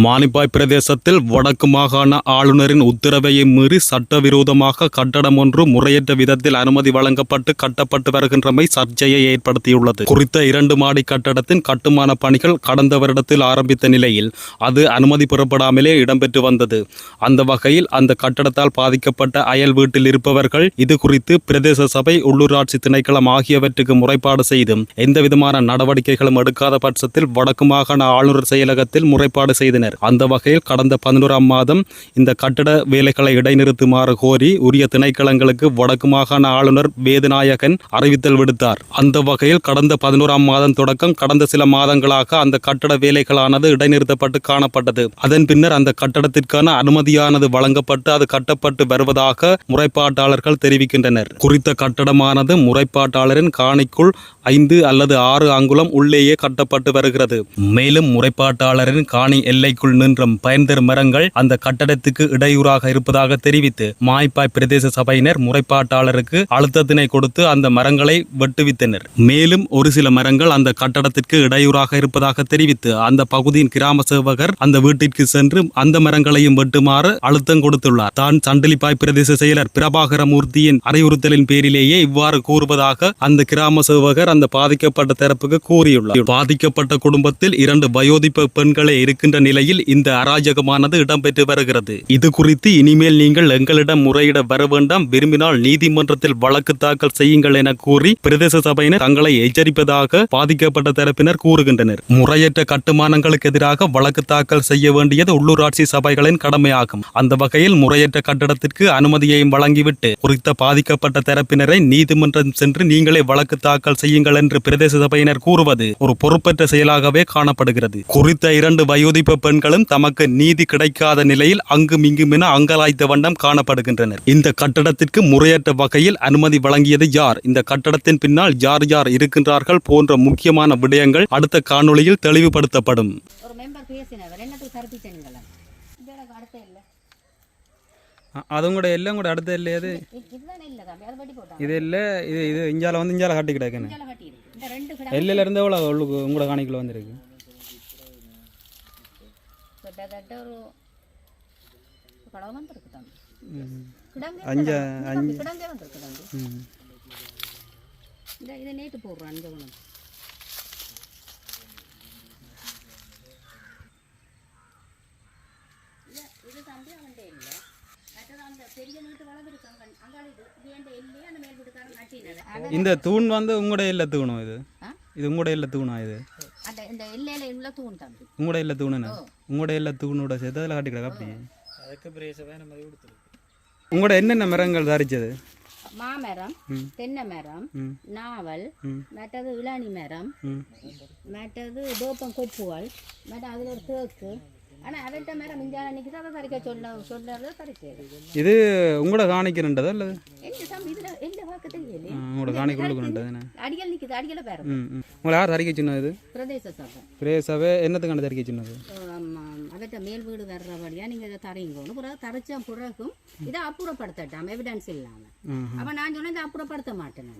மானிப்பாய் பிரதேசத்தில் வடக்கு மாகாண ஆளுநரின் உத்தரவை மீறி சட்டவிரோதமாக கட்டடம் ஒன்று முறையற்ற விதத்தில் அனுமதி வழங்கப்பட்டு கட்டப்பட்டு வருகின்றமை சர்ச்சையை ஏற்படுத்தியுள்ளது. குறித்த 2 மாடி கட்டடத்தின் கட்டுமான பணிகள் கடந்த வருடத்தில் ஆரம்பித்த நிலையில் அது அனுமதி பெறப்படாமலே இடம்பெற்று வந்தது. அந்த வகையில் அந்த கட்டடத்தால் பாதிக்கப்பட்ட அயல் வீட்டில் இருப்பவர்கள் இது குறித்து பிரதேச சபை, உள்ளூராட்சி திணைக்களம் ஆகியவற்றுக்கு முறைப்பாடு செய்தும் எந்தவிதமான நடவடிக்கைகளும் எடுக்காத பட்சத்தில் வடக்கு மாகாண ஆளுநர் செயலகத்தில் முறைப்பாடு செய்தனர். அந்த வகையில் கடந்த 11ஆம் மாதம் இந்த கட்டட வேலைகளை இடைநிறுத்துமாறு கோரி உரிய திணைக்களங்களுக்கு வடக்கு மாகாண ஆளுநர் வேதநாயகன் அறிவித்தல் விடுத்தார். அந்த வகையில் கடந்த 11ஆம் மாதம் தொடக்கம் கடந்த சில மாதங்களாக அந்த கட்டட வேலைகளானது இடைநிறுத்தப்பட்டு காணப்பட்டது. அதன் பின்னர் அந்த கட்டடத்திற்கான அனுமதியானது வழங்கப்பட்டு அது கட்டப்பட்டு வருவதாக முறைப்பாட்டாளர்கள் தெரிவிக்கின்றனர். குறித்த கட்டடமானது முறைப்பாட்டாளரின் காணிக்குள் 5 அல்லது 6 அங்குலம் உள்ளேயே கட்டப்பட்டு வருகிறது. மேலும் முறைப்பாட்டாளரின் காணி எல்லைக்குள் நின்ற பயன்தரும் மரங்கள் அந்த கட்டடத்துக்கு இடையூறாக இருப்பதாக தெரிவித்து மாய்ப்பாய் பிரதேச சபையினர் முறைப்பாட்டாளருக்கு அழுத்தத்தினை கொடுத்து அந்த மரங்களை வெட்டுவித்தனர். மேலும் ஒரு சில மரங்கள் அந்த கட்டடத்திற்கு இடையூறாக இருப்பதாக தெரிவித்து அந்த பகுதியின் கிராம சேவகர் அந்த வீட்டிற்கு சென்று அந்த மரங்களையும் வெட்டுமாறு அழுத்தம் கொடுத்துள்ளார். தான் சண்டிலிப்பாய் பிரதேச செயலர் பிரபாகரமூர்த்தியின் அறிவுறுத்தலின் பேரிலேயே இவ்வாறு கூறுவதாக அந்த கிராம சேவகர் அந்த பாதிக்கப்பட்ட தரப்புக்கு கூறியுள்ளார். பாதிக்கப்பட்ட குடும்பத்தில் 2 வயோதிப பெண்களே இருக்கின்ற நிலையில் இந்த அராஜகமானது இடம்பெற்று வருகிறது. இது குறித்து இனிமேல் நீங்கள் எங்களிடம் முறையிட வர வேண்டாம், விரும்பினால் நீதிமன்றத்தில் வழக்கு தாக்கல் செய்யுங்கள் என கூறி பிரதேச சபையினர் தங்களை எச்சரிப்பதாக பாதிக்கப்பட்ட தரப்பினர் கூறுகின்றனர். முறையற்ற கட்டுமானங்களுக்கு எதிராக வழக்கு தாக்கல் செய்ய வேண்டியது உள்ளூராட்சி சபைகளின் கடமையாகும். அந்த வகையில் முறையற்ற கட்டடத்திற்கு அனுமதியையும் வழங்கிவிட்டு குறித்த பாதிக்கப்பட்ட தரப்பினரை நீதிமன்றம் சென்று நீங்களே வழக்கு தாக்கல் செய்யுங்கள் என்று பிரதேச சபையினர் கூறுவது ஒரு பொறுப்பற்ற செயலாகவே காணப்படுகிறது. குறித்த 2 வயோதிப பெண்களும் தமக்கு நீதி கிடைக்காத நிலையில் அங்கும் இங்கும் என அங்கலாய்த்த வண்ணம் காணப்படுகின்றனர். இந்த கட்டடத்திற்கு முறையற்ற வகையில் அனுமதி வழங்கியது யார், இந்த கட்டடத்தின் பின்னால் யார் யார் இருக்கின்றார்கள் போன்ற முக்கியமான விடயங்கள் அடுத்த காணொளியில் தெளிவுபடுத்தப்படும். அதுவும் கூட எல்லாம் கூட அடுத்த இல்லை, அது இது இல்லை, இது இஞ்சால வந்து இஞ்சால காட்டி கிடக்குன்னு எல்லையில இருந்து எவ்வளோ உங்களோட காணிக்குள்ள வந்துருக்கு. நேற்று போடுறான் இது தம்பி அவன்கிட்ட இல்லை. இந்த தூண் வந்து உங்களோட இல்ல தூணும், இது உங்களோட இல்ல தூணா, இது இந்த எல்லையில உள்ள தூண் தம்பி உங்களோட இல்ல தூணுன்னு உங்களோட இல்ல தூணோட சேர்த்து அதில் காட்டிக்கிட அப்படி. உங்களோட என்னென்ன மரங்கள் தரிச்சது? மாமரம், தென்னை மரம், நாவல், மற்றது இளநி மரம், மற்றது தோப்பம் கொப்புகள், மற்ற அதில் ஒரு தேக்கு. ஆனால் அவர்கிட்ட மேலே மிஞ்சான நிற்குது, அதை தரிக்க சொன்னது தரிக்கிறது. இது உங்களோட காணிக்கிறண்டதா இல்லை? இதில் எந்த பார்க்க தெரியல. உங்களோட காணிக்குள்ளது அடிகள் நிற்குது, அடிகளை பேர. உங்களை யார் தரிக்க சொன்னது? பிரதேச சபை. பிரதேச சபை என்னத்துக்கான தரிக்க சொன்னது? அவர்கிட்ட மேல் வீடு வர்றபடியா நீங்கள் இதை தரையுங்கன்னு பிறகு தரைச்ச பிறகும் இதை அப்புறப்படுத்தட்டாம் எவிடன்ஸ் இல்லாமல். அப்போ நான் சொன்னேன் இதை அப்புறப்படுத்த மாட்டேன்.